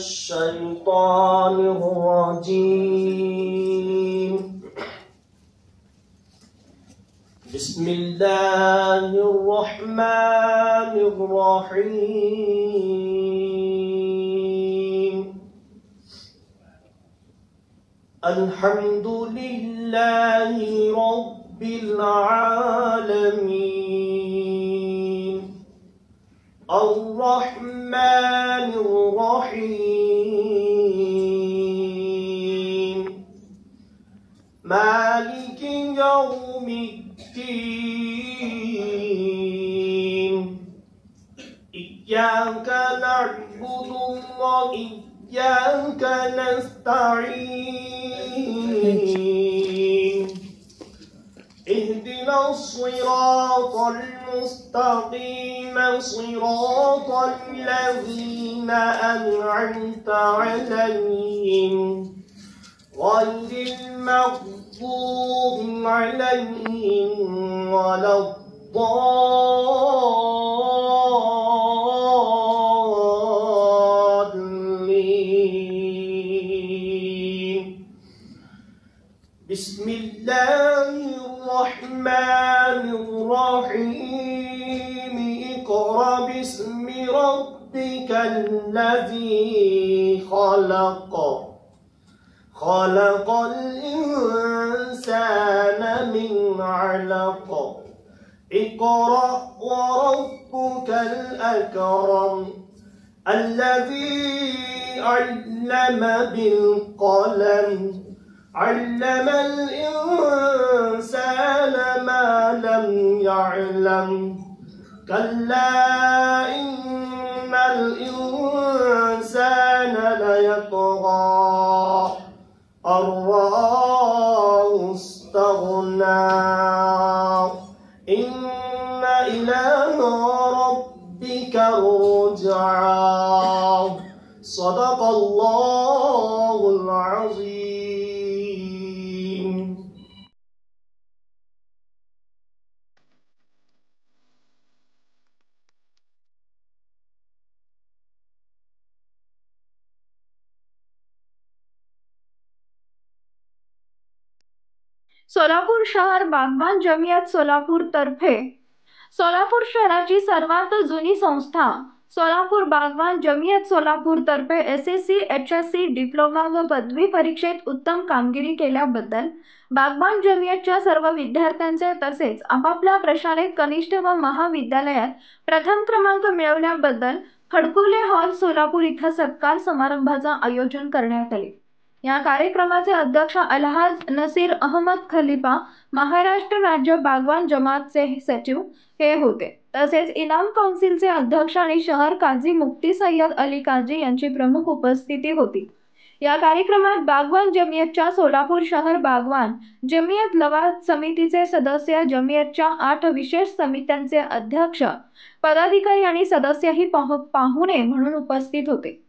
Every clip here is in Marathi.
الشيطان الرجيم. بسم الله الرحمن الرحيم. الحمد لله رب العالمين الرحمن الرحيم مالك يوم الدين. إياك نعبد وإياك نستعين. اهدنا الصراط المستقيم صراط الذين أنعمت عليهم غير المغضوب عليهم ولا الضالين. بسم الله الرحمن الرحيم. اقرأ باسم ربك الذي خلق. خلق الإنسان من علق. اقرأ وربك الأكرم الذي علم بالقلم علم الإنسان ما لم يعلم. كلا إن الإنسان ليطغى أن رآه استغنى. إن إلى ربك الرجعى. صدق الله العظيم. सोलापूर शहर बागवान जमियत सोलापूर तर्फे सोलापूर शहराची सर्वात जुनी संस्था सोलापूर बागवान जमियत सोलापूर तर्फे SSC HSC डिप्लोमा व पदवी परीक्षेत उत्तम कामगिरी केल्याबद्दल बागवान जमियतच्या सर्व विद्यार्थ्यांचे तसेच आपापल्या प्रशालेत कनिष्ठ व महाविद्यालयात प्रथम क्रमांक मिळवल्याबद्दल खडकुले हॉल सोलापूर इथं सत्कार समारंभाचे आयोजन करण्यात आले. या कार्यक्रमाचे अध्यक्ष अलहाज नसीर अहमद खलीफा महाराष्ट्र राज्य बागवान जमातचे सचिव हे होते. तसेच इनाम काउन्सिलचे अध्यक्ष आणि शहर काझी मुफ्ती सय्यद अली काझी यांची प्रमुख उपस्थिती होती. या कार्यक्रमात बागवान जमियतच्या सोलापूर शहर बागवान जमियत लवाद समितीचे सदस्य, जमियतच्या 8 विशेष समित्यांचे अध्यक्ष, पदाधिकारी आणि सदस्यही पाहुणे म्हणून उपस्थित होते.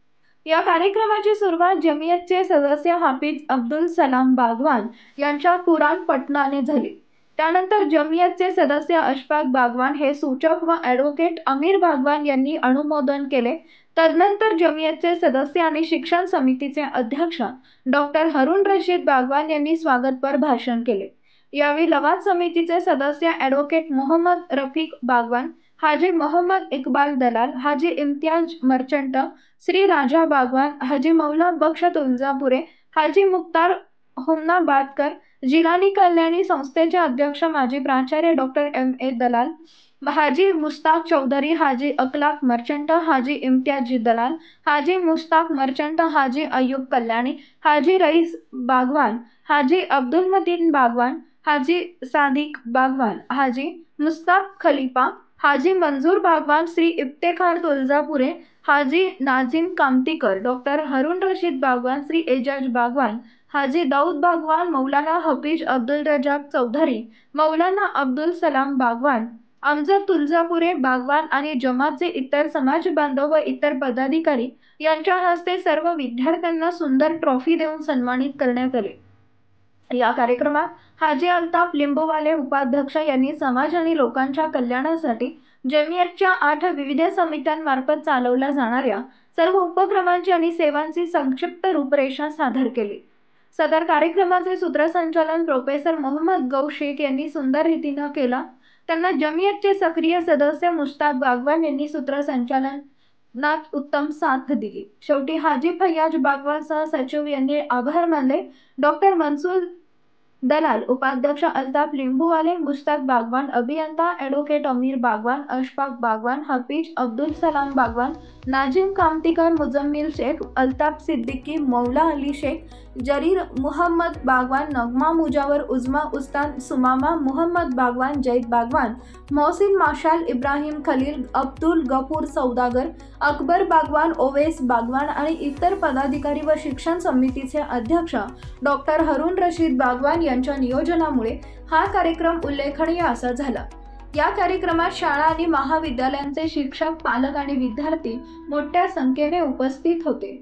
या कार्यक्रमाची सुरुवात जमियतचे सदस्य हाफिज अब्दुल सलाम बागवान यांच्या कुराण पठणाने झाली. त्यानंतर जमियतचे सदस्य अशफाक बागवान हे सूचक व ॲडव्होकेट अमीर बागवान यांनी अनुमोदन केले. तदनंतर जमियतचे सदस्य आणि शिक्षण समितीचे अध्यक्ष डॉक्टर हारून रशीद बागवान यांनी स्वागतपर भाषण केले. यावेळी लवाद समितीचे सदस्य ॲडव्होकेट मोहम्मद रफीक बागवान, हाजी मोहम्मद इकबाल दलाल, हाजी इम्तियाज मर्चंट, श्री राजा बागवान, हाजी मौला बख्श तुळजापुरे, हाजी मुख्तार हुमनाबादकर, जिलानी कल्याणी संस्थेचे अध्यक्ष माजी प्राचार्य डॉक्टर MA दलाल, हाजी मुस्ताक चौधरी, हाजी अखलाक मर्चंट, हाजी इम्तियाज दलाल, हाजी मुस्ताक मर्चंट, हाजी अय्यूब कल्याणी, हाजी रईस बागवान, हाजी अब्दुल मतीन बागवान, हाजी सादिक बागवान, हाजी मुस्ताक खलीफा, हाजी मंजूर बागवान, श्री इफ्तेखार तुळजापुरे, हाजी नाजिम कामतीकर, डॉक्टर हारून रशीद बागवान, श्री एजाज बागवान, हाजी दाऊद बागवान, मौलाना हफीज अब्दुल रजाक चौधरी, मौलाना अब्दुल सलाम बागवान, अमजद तुळजापुरे बागवान आणि जमातचे इतर समाज बांधव व इतर पदाधिकारी यांच्या हस्ते सर्व विद्यार्थ्यांना सुंदर ट्रॉफी देऊन सन्मानित करण्यात आले. या कार्यक्रमात हाजी अल्ताफ लिंबूवाले उपाध्यक्ष यांनी समाज आणि लोकांच्या कल्याणासाठी जमियतच्या 8 विविध समित्यांमार्फत चालवल्या जाणाऱ्या सर्व उपक्रमांची आणि सेवांची संक्षिप्त रूपरेषा सादर केली। सदर कार्यक्रमाचे सूत्रसंचालन प्रोफेसर मोहम्मद गौ शेख यांनी सुंदर रीतीने केला। त्यांना जमियतचे सक्रिय सदस्य मुश्ताक बागवान यांनी सूत्रसंचालनात उत्तम साथ दिली। शेवटी हाजी फैयाज बागवान सह सचिव यांनी आभार मानले। डॉक्टर मनसूर दलाल, उपाध्यक्ष अल्ताफ लिंबूवाले, मुश्ताक बागवान, अभियंता ॲडव्होकेट अमीर बागवान, अशफाक बागवान, हफीज अब्दुल सलाम बागवान, नाजिम कामतीकर, मुजम्मिल शेख, अल्ताफ सिद्दीकी, मौला अली शेख, जरीर मुहम्मद बागवान, नगमा मुजावर, उजमा उस्ताद, सुमामा मुहम्मद बागवान, जैद बागवान, मोहसिन माशाल, इब्राहिम खलील, अब्दुल गफूर सौदागर, अकबर बागवान, ओवेस बागवान आणि इतर पदाधिकारी व शिक्षण समितीचे अध्यक्ष डॉक्टर हरून रशीद बागवान यांच्या नियोजनामुळे हा कार्यक्रम उल्लेखनीय असा झाला। या कार्यक्रमात शाळा आणि महाविद्यालयांचे शिक्षक, पालक आणि विद्यार्थी मोठ्या संख्येने उपस्थित होते।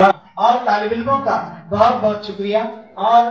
और तालिब इल्मों का बहुत बहुत शुक्रिया। और